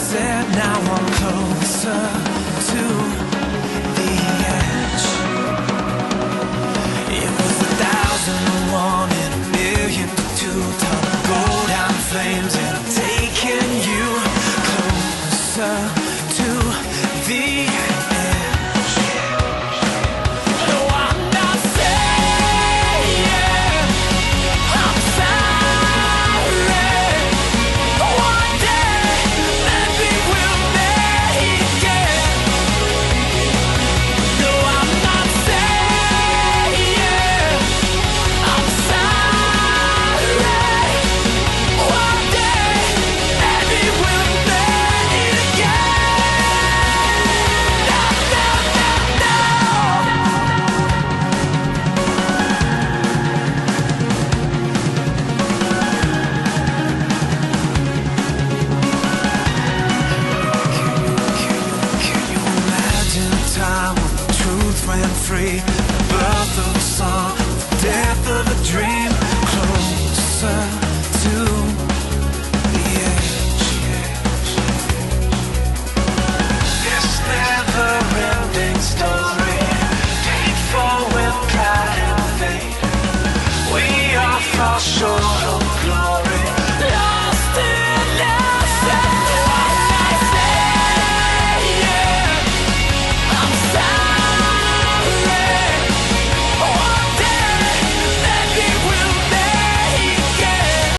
said, now I'm closer to the edge. It was 1,001 in a million to two. Time to go down in flames, and I'm taking you closer to the edge. No, I'm not saying I'm sorry. One day, maybe we'll make it. No, I'm not saying I'm sorry. One day, maybe we'll make it again. No, no, no, no. Can you imagine a time when the truth ran free? The birth of the sun